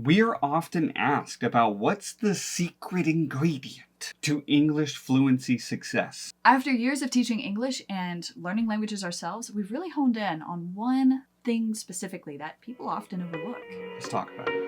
We're often asked about what's the secret ingredient to English fluency success. After years of teaching English and learning languages ourselves, we've really honed in on one thing specifically that people often overlook. Let's talk about it.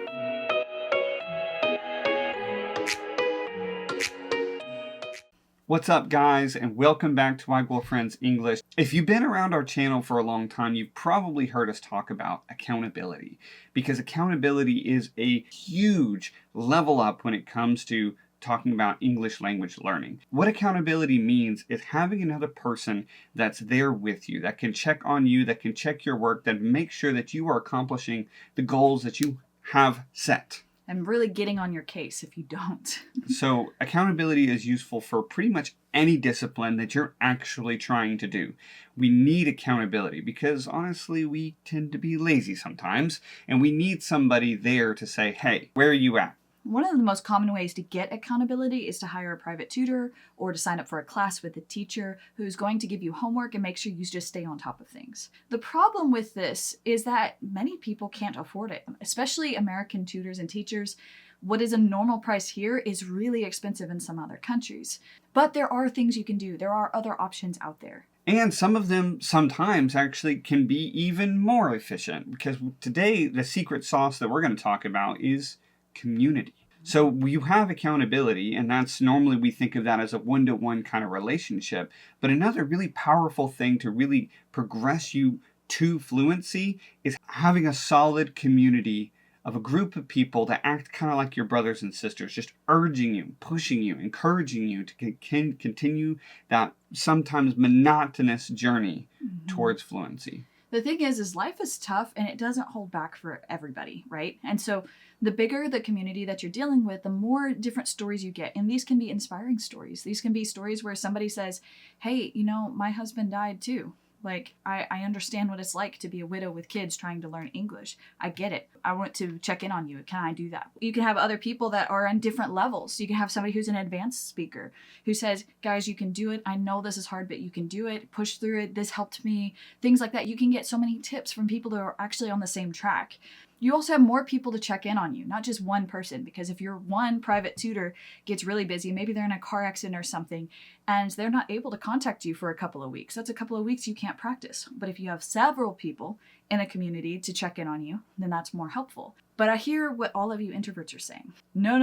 What's up, guys, and welcome back to WaiGuo Friends English. If you've been around our channel for a long time, you've probably heard us talk about accountability, because accountability is a huge level up when it comes to talking about English language learning. What accountability means is having another person that's there with you, that can check on you, that can check your work, that make sure that you are accomplishing the goals that you have set. And really getting on your case if you don't. So accountability is useful for pretty much any discipline that you're actually trying to do. We need accountability because honestly, we tend to be lazy sometimes, and we need somebody there to say, hey, where are you at? One of the most common ways to get accountability is to hire a private tutor or to sign up for a class with a teacher who's going to give you homework and make sure you just stay on top of things. The problem with this is that many people can't afford it, especially American tutors and teachers. What is a normal price here is really expensive in some other countries. But there are things you can do. There are other options out there. And some of them sometimes actually can be even more efficient, because today the secret sauce that we're going to talk about is community. So you have accountability, and that's normally we think of that as a one-to-one kind of relationship. But another really powerful thing to really progress you to fluency is having a solid community of a group of people that act kind of like your brothers and sisters, just urging you, pushing you, encouraging you to continue that sometimes monotonous journey towards fluency. The thing is life is tough and it doesn't hold back for everybody, right? And so the bigger the community that you're dealing with, the more different stories you get. And these can be inspiring stories. These can be stories where somebody says, hey, my husband died too. Like, I understand what it's like to be a widow with kids trying to learn English. I get it. I want to check in on you. Can I do that? You can have other people that are on different levels. You can have somebody who's an advanced speaker who says, guys, you can do it. I know this is hard, but you can do it. Push through it. This helped me. Things like that. You can get so many tips from people that are actually on the same track. You also have more people to check in on you, not just one person, because if your one private tutor gets really busy, maybe they're in a car accident or something, and they're not able to contact you for a couple of weeks. That's a couple of weeks you can't practice. But if you have several people in a community to check in on you, then that's more helpful. But I hear what all of you introverts are saying. No.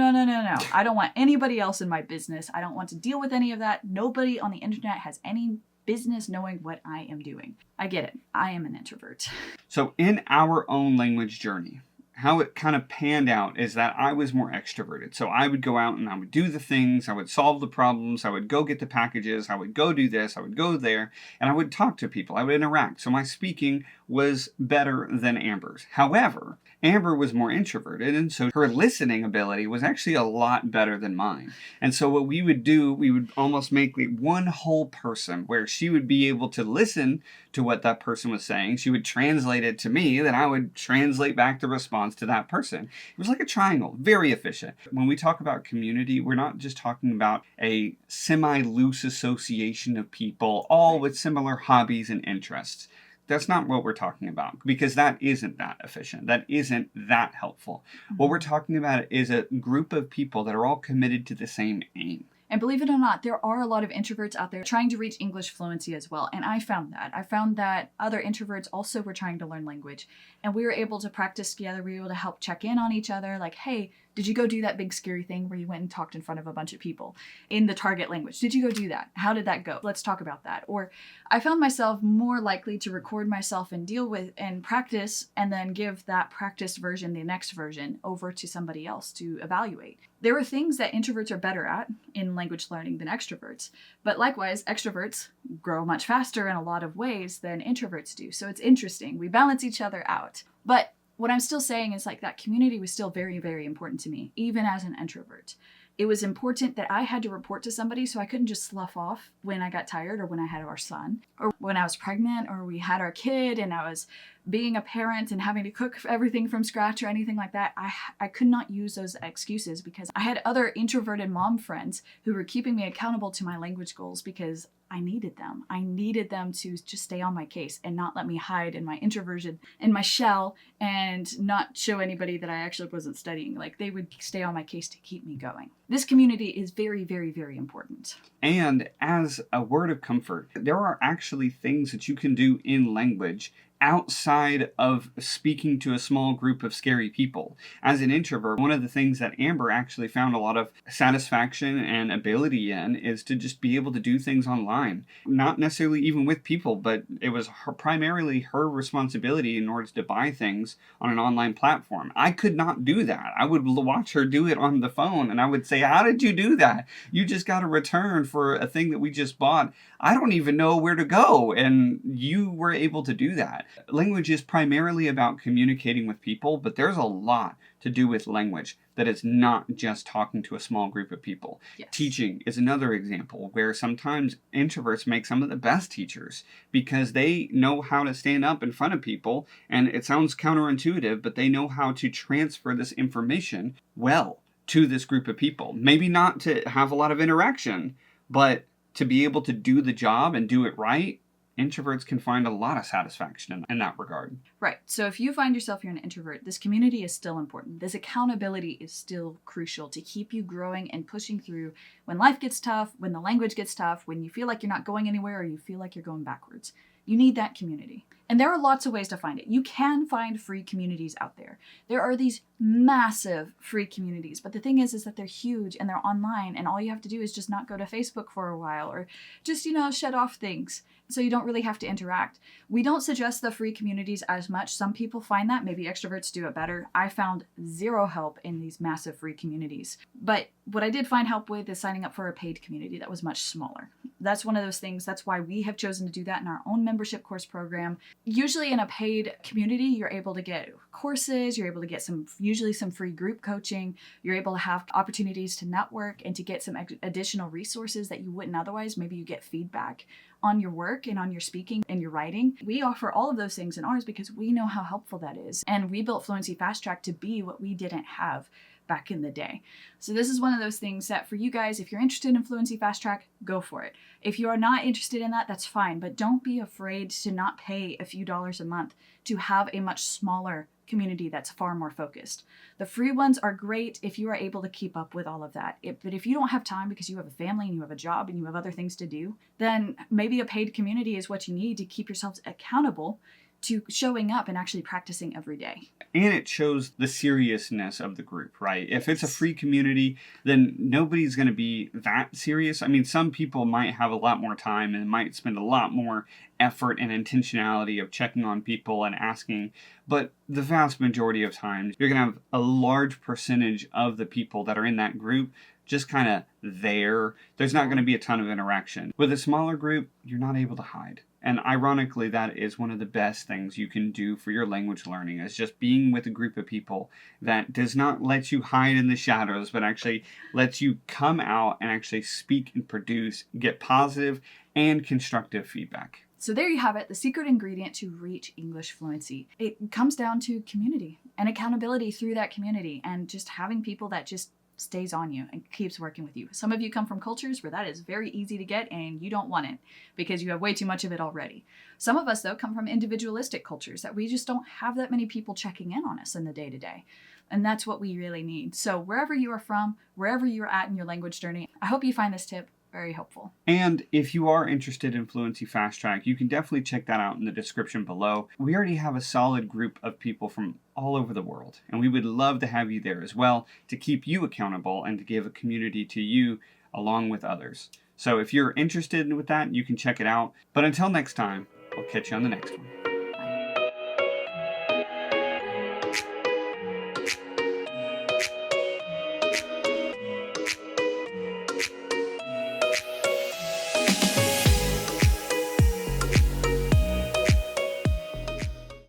I don't want anybody else in my business. I don't want to deal with any of that. Nobody on the internet has any business knowing what I am doing. I get it. I am an introvert. So in our own language journey, how it kind of panned out is that I was more extroverted. So I would go out and I would do the things, I would solve the problems, I would go get the packages, I would go do this, I would go there, and I would talk to people, I would interact. So my speaking was better than Amber's. However, Amber was more introverted, and so her listening ability was actually a lot better than mine. And so what we would do, we would almost make one whole person where she would be able to listen to what that person was saying. She would translate it to me, then I would translate back the response to that person. It was like a triangle, very efficient. When we talk about community, we're not just talking about a semi-loose association of people, all with similar hobbies and interests. That's not what we're talking about, because that isn't that efficient. That isn't that helpful. What we're talking about is a group of people that are all committed to the same aim. And believe it or not, there are a lot of introverts out there trying to reach English fluency as well. And I found that. I found that other introverts also were trying to learn language. And we were able to practice together. We were able to help check in on each other. Like, hey, did you go do that big scary thing where you went and talked in front of a bunch of people in the target language? Did you go do that? How did that go? Let's talk about that. Or I found myself more likely to record myself and deal with and practice and then give that practiced version, the next version, over to somebody else to evaluate. There are things that introverts are better at in language learning than extroverts. But likewise, extroverts grow much faster in a lot of ways than introverts do. So it's interesting. We balance each other out. But what I'm still saying is that community was still very, very important to me, even as an introvert. It was important that I had to report to somebody, so I couldn't just slough off when I got tired or when I had our son or when I was pregnant or we had our kid and I was being a parent and having to cook everything from scratch or anything like that, I could not use those excuses because I had other introverted mom friends who were keeping me accountable to my language goals because I needed them. I needed them to just stay on my case and not let me hide in my introversion, in my shell, and not show anybody that I actually wasn't studying. Like, they would stay on my case to keep me going. This community is very, very, very important. And as a word of comfort, there are actually things that you can do in language outside of speaking to a small group of scary people. As an introvert, one of the things that Amber actually found a lot of satisfaction and ability in is to just be able to do things online. Not necessarily even with people, but it was primarily her responsibility in order to buy things on an online platform. I could not do that. I would watch her do it on the phone and I would say, how did you do that? You just got a return for a thing that we just bought. I don't even know where to go. And you were able to do that. Language is primarily about communicating with people, but there's a lot to do with language that is not just talking to a small group of people. Yes. Teaching is another example where sometimes introverts make some of the best teachers because they know how to stand up in front of people, and it sounds counterintuitive, but they know how to transfer this information well to this group of people. Maybe not to have a lot of interaction, but to be able to do the job and do it right. Introverts can find a lot of satisfaction in that regard. Right. So if you find yourself you're an introvert, this community is still important. This accountability is still crucial to keep you growing and pushing through when life gets tough, when the language gets tough, when you feel like you're not going anywhere or you feel like you're going backwards. You need that community. And there are lots of ways to find it. You can find free communities out there. There are these massive free communities, but the thing is that they're huge and they're online, and all you have to do is just not go to Facebook for a while or just, shut off things so you don't really have to interact. We don't suggest the free communities as much. Some people find that. Maybe extroverts do it better. I found zero help in these massive free communities. But what I did find help with is signing up for a paid community that was much smaller. That's one of those things. That's why we have chosen to do that in our own membership course program. Usually in a paid community, you're able to get courses, you're able to get usually some free group coaching, you're able to have opportunities to network and to get some additional resources that you wouldn't otherwise. Maybe you get feedback on your work and on your speaking and your writing. We offer all of those things in ours because we know how helpful that is. And we built Fluency Fast Track to be what we didn't have back in the day. So this is one of those things that for you guys, if you're interested in Fluency Fast Track, go for it. If you are not interested in that, that's fine, but don't be afraid to not pay a few dollars a month to have a much smaller community that's far more focused. The free ones are great if you are able to keep up with all of that. But if you don't have time because you have a family and you have a job and you have other things to do, then maybe a paid community is what you need to keep yourselves accountable to showing up and actually practicing every day. And it shows the seriousness of the group, right? If it's a free community, then nobody's going to be that serious. I mean, some people might have a lot more time and might spend a lot more effort and intentionality of checking on people and asking, but the vast majority of times, you're going to have a large percentage of the people that are in that group just kind of there. There's not going to be a ton of interaction. With a smaller group, you're not able to hide. And ironically, that is one of the best things you can do for your language learning, is just being with a group of people that does not let you hide in the shadows, but actually lets you come out and actually speak and produce, get positive and constructive feedback. So there you have it, the secret ingredient to reach English fluency. It comes down to community and accountability through that community and just having people that just stays on you and keeps working with you. Some of you come from cultures where that is very easy to get and you don't want it because you have way too much of it already. Some of us, though, come from individualistic cultures that we just don't have that many people checking in on us in the day-to-day. And that's what we really need. So wherever you are from, wherever you're at in your language journey, I hope you find this tip very helpful. And if you are interested in Fluency Fast Track, you can definitely check that out in the description below. We already have a solid group of people from all over the world, and we would love to have you there as well to keep you accountable and to give a community to you along with others. So if you're interested with that, you can check it out. But until next time, I'll catch you on the next one.